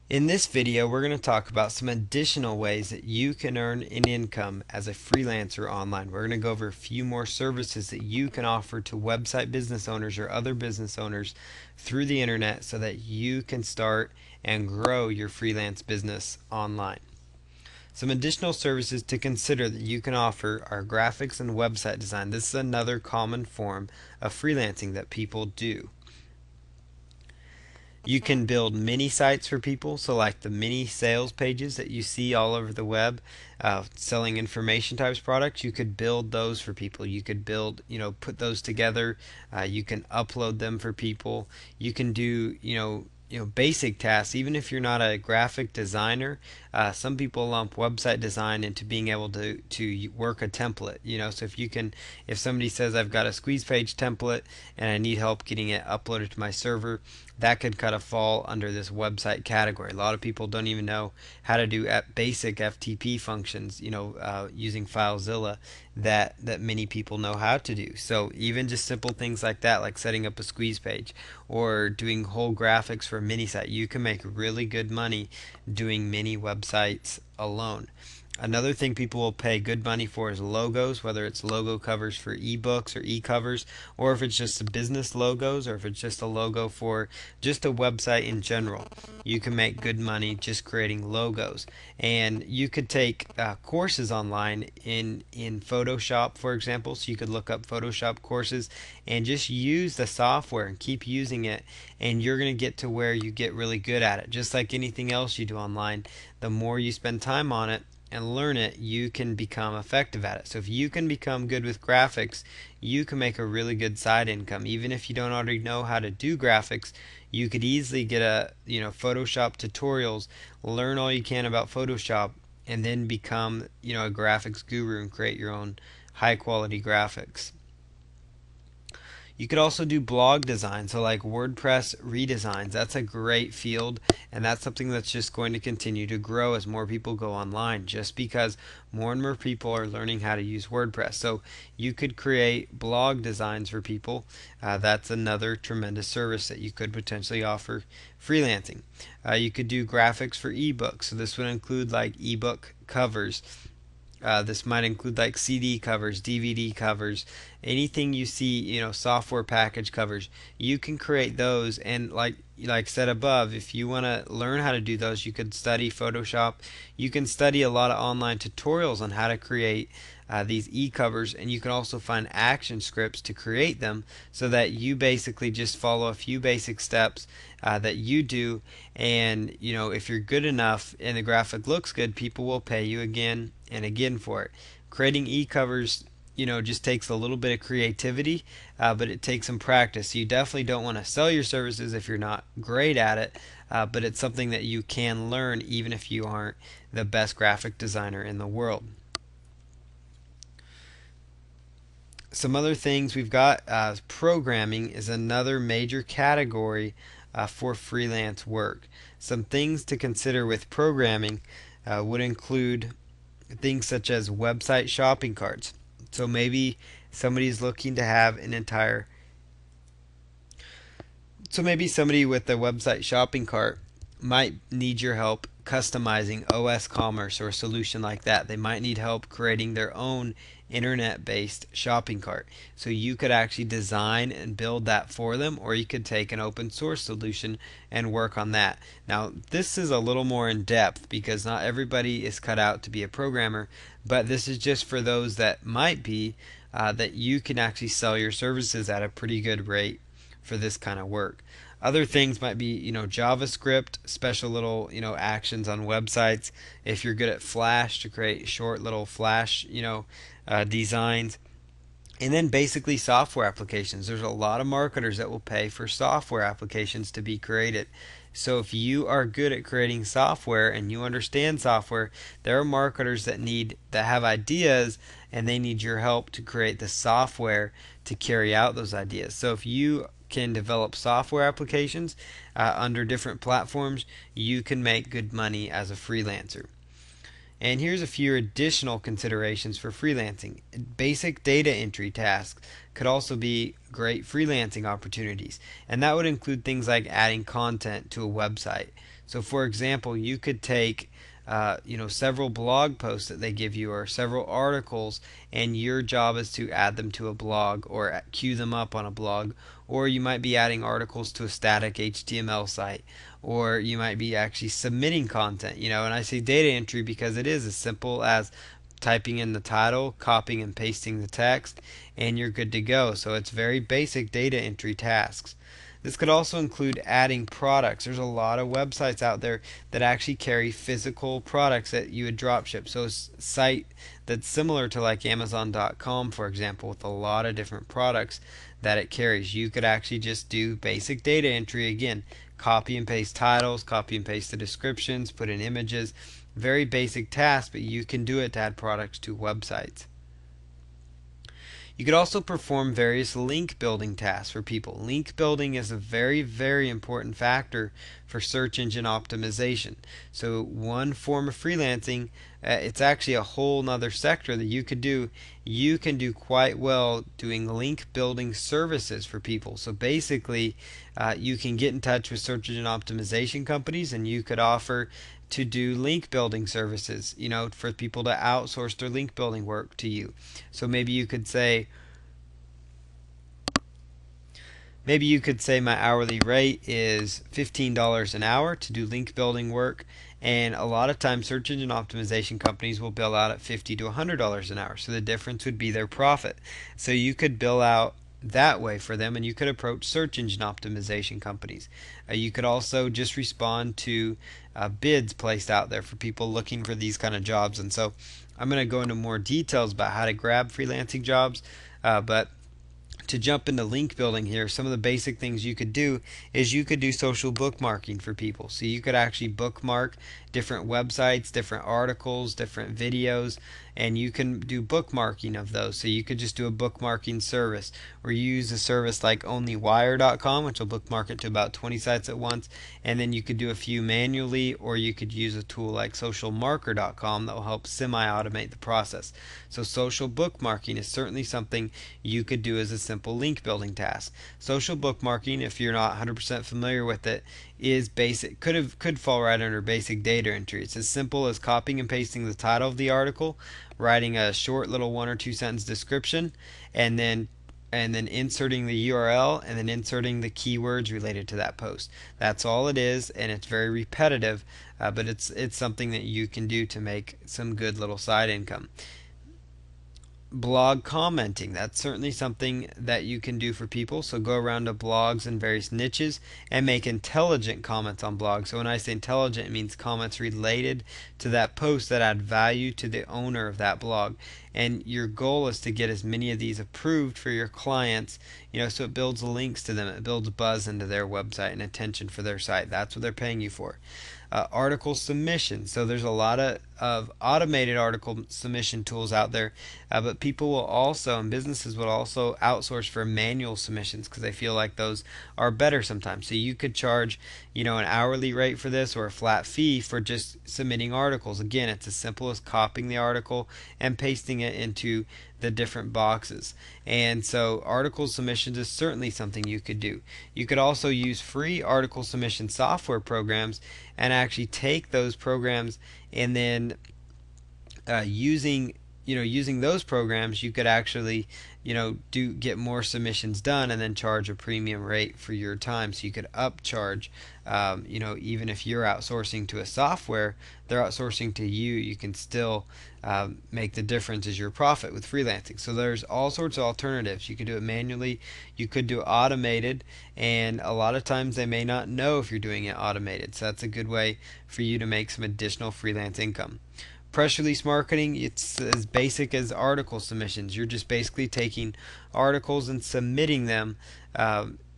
In this video, we're going to talk about some additional ways that you can earn an income as a freelancer online. We're going to go over a few more services that you can offer to website business owners or other business owners through the internet so that you can start and grow your freelance business online. Some additional services to consider that you can offer are graphics and website design. This is another common form of freelancing that people do. You can build mini sites for people, so like the mini sales pages that you see all over the web, selling information types products. You could build those for people. You could build, put those together. You can upload them for people. You can do, basic tasks. Even if you're not a graphic designer, some people lump website design into being able to work a template. So if somebody says I've got a squeeze page template and I need help getting it uploaded to my server, that could kind of fall under this website category. A lot of people don't even know how to do basic FTP functions, using FileZilla that many people know how to do. So even just simple things like that, like setting up a squeeze page or doing whole graphics for a mini site, you can make really good money doing mini websites alone. Another thing people will pay good money for is logos, whether it's logo covers for ebooks or e-covers, or if it's just business logos, or if it's just a logo for just a website in general. You can make good money just creating logos. And you could take courses online in Photoshop, for example. So you could look up Photoshop courses and just use the software and keep using it, and you're going to get to where you get really good at it. Just like anything else you do online, the more you spend time on it and learn it, you can become effective at it. So if you can become good with graphics, you can make a really good side income. Even if you don't already know how to do graphics, you could easily get Photoshop tutorials, learn all you can about Photoshop, and then become, a graphics guru and create your own high quality graphics. You could also do blog design, so like WordPress redesigns. That's a great field, and that's something that's just going to continue to grow as more people go online, just because more and more people are learning how to use WordPress. So you could create blog designs for people. That's another tremendous service that you could potentially offer freelancing. You could do graphics for ebooks, so this would include like ebook covers. This might include like CD covers, DVD covers, anything you see, software package covers. You can create those, and like said above, if you want to learn how to do those, you could study Photoshop. You can study a lot of online tutorials on how to create these e-covers, and you can also find action scripts to create them, so that you basically just follow a few basic steps that you do, and if you're good enough and the graphic looks good, people will pay you again and again for it. Creating e-covers, just takes a little bit of creativity, but it takes some practice. So you definitely don't want to sell your services if you're not great at it, but it's something that you can learn even if you aren't the best graphic designer in the world. Some other things we've got, programming is another major category for freelance work. Some things to consider with programming would include things such as website shopping carts. So maybe somebody's looking to have an entire so maybe somebody with a website shopping cart might need your help customizing OS Commerce or a solution like that. They might need help creating their own internet-based shopping cart. So you could actually design and build that for them, or you could take an open source solution and work on that. Now, this is a little more in depth because not everybody is cut out to be a programmer, but this is just for those that might be, that you can actually sell your services at a pretty good rate for this kind of work. Other things might be, JavaScript, special little, actions on websites. If you're good at Flash, to create short little Flash, designs. And then basically software applications. There's a lot of marketers that will pay for software applications to be created. So if you are good at creating software and you understand software, there are marketers that have ideas, and they need your help to create the software to carry out those ideas. So if you can develop software applications under different platforms, you can make good money as a freelancer. And here's a few additional considerations for freelancing. Basic data entry tasks could also be great freelancing opportunities, and that would include things like adding content to a website. So, for example, you could take several blog posts that they give you or several articles, and your job is to add them to a blog or queue them up on a blog. Or you might be adding articles to a static HTML site, or you might be actually submitting content. And I say data entry because it is as simple as typing in the title, copying and pasting the text, and you're good to go. So it's very basic data entry tasks. This could also include adding products. There's a lot of websites out there that actually carry physical products that you would dropship. So a site that's similar to like Amazon.com, for example, with a lot of different products that it carries. You could actually just do basic data entry again. Copy and paste titles, copy and paste the descriptions, put in images. Very basic task, but you can do it to add products to websites. You could also perform various link building tasks for people. Link building is a very, very important factor for search engine optimization. So one form of freelancing, it's actually a whole nother sector that you could do. You can do quite well doing link building services for people. So basically, you can get in touch with search engine optimization companies, and you could offer to do link building services, for people to outsource their link building work to you. So maybe you could say my hourly rate is $15 an hour to do link building work, and a lot of times search engine optimization companies will bill out at $50 to $100 an hour. So the difference would be their profit. So you could bill out that way for them, and you could approach search engine optimization companies. You could also just respond to bids placed out there for people looking for these kind of jobs. And so I'm going to go into more details about how to grab freelancing jobs, but to jump into link building here, some of the basic things you could do is you could do social bookmarking for people. So you could actually bookmark different websites, different articles, different videos, and you can do bookmarking of those. So you could just do a bookmarking service, or you use a service like onlywire.com, which will bookmark it to about 20 sites at once, and then you could do a few manually, or you could use a tool like socialmarker.com that will help semi-automate the process. So social bookmarking is certainly something you could do as a simple link building task. Social bookmarking, if you're not 100% familiar with it, is basic, could fall right under basic data entry. It's as simple as copying and pasting the title of the article, writing a short little 1 or 2 sentence description, and then inserting the URL, and then inserting the keywords related to that post. That's all it is, and it's very repetitive, but it's something that you can do to make some good little side income. Blog commenting, that's certainly something that you can do for people. So go around to blogs in various niches and make intelligent comments on blogs. So when I say intelligent, it means comments related to that post that add value to the owner of that blog. And your goal is to get as many of these approved for your clients, so it builds links to them, it builds buzz into their website and attention for their site. That's what they're paying you for. Article submission. So there's a lot of automated article submission tools out there, but people will also, and businesses will also outsource for manual submissions because they feel like those are better sometimes. So you could charge, an hourly rate for this, or a flat fee for just submitting articles. Again, it's as simple as copying the article and pasting it into the different boxes. And so article submissions is certainly something you could do. You could also use free article submission software programs and actually take those programs, and then using those programs, you could actually get more submissions done, and then charge a premium rate for your time. So you could upcharge, even if you're outsourcing to a software, they're outsourcing to you, you can still make the difference as your profit with freelancing. So there's all sorts of alternatives. You could do it manually, you could do it automated, and a lot of times they may not know if you're doing it automated. So that's a good way for you to make some additional freelance income. Press release marketing, it's as basic as article submissions. You're just basically taking articles and submitting them.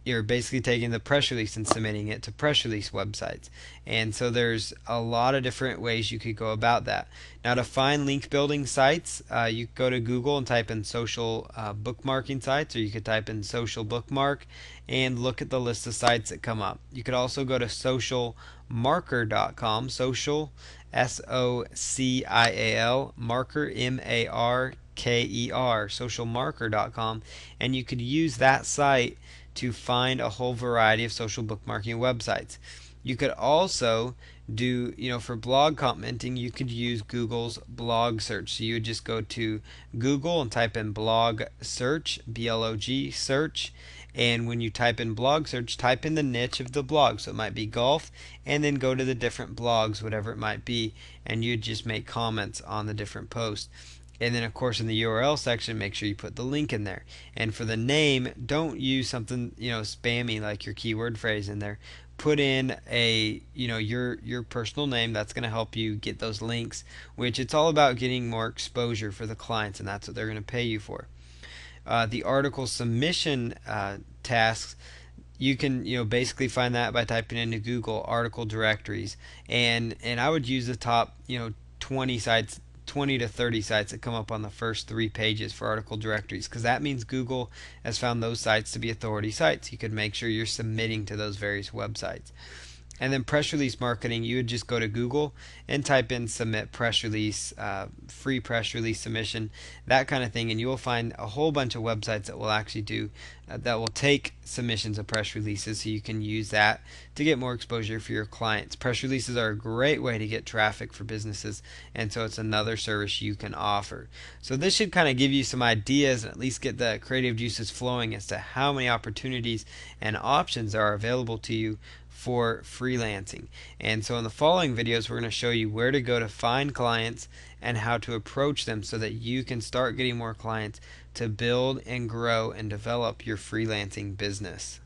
You're basically taking the press release and submitting it to press release websites. And so there's a lot of different ways you could go about that. Now, to find link building sites, you could go to Google and type in social bookmarking sites, or you could type in social bookmark and look at the list of sites that come up. You could also go to socialmarker.com, social SOCIAL, marker, MARKER, socialmarker.com, and you could use that site to find a whole variety of social bookmarking websites. You could also do, for blog commenting, you could use Google's blog search. So you would just go to Google and type in blog search, BLOG search, and when you type in blog search, type in the niche of the blog. So it might be golf, and then go to the different blogs, whatever it might be, and you just make comments on the different posts. And then, of course, in the URL section, make sure you put the link in there. And for the name, don't use something spammy like your keyword phrase in there. Put in your personal name. That's going to help you get those links, which it's all about getting more exposure for the clients, and that's what they're going to pay you for. The article submission tasks, you can basically find that by typing into Google article directories, and I would use the top 20 sites, 20 to 30 sites that come up on the first 3 pages for article directories, because that means Google has found those sites to be authority sites. You could make sure you're submitting to those various websites. And then press release marketing, you would just go to Google and type in submit press release, free press release submission, that kind of thing, and you will find a whole bunch of websites that will actually do that will take submissions of press releases, so you can use that to get more exposure for your clients. Press releases are a great way to get traffic for businesses, and so it's another service you can offer. So this should kind of give you some ideas and at least get the creative juices flowing as to how many opportunities and options are available to you for freelancing. And so in the following videos, we're going to show you where to go to find clients and how to approach them so that you can start getting more clients to build and grow and develop your freelancing business.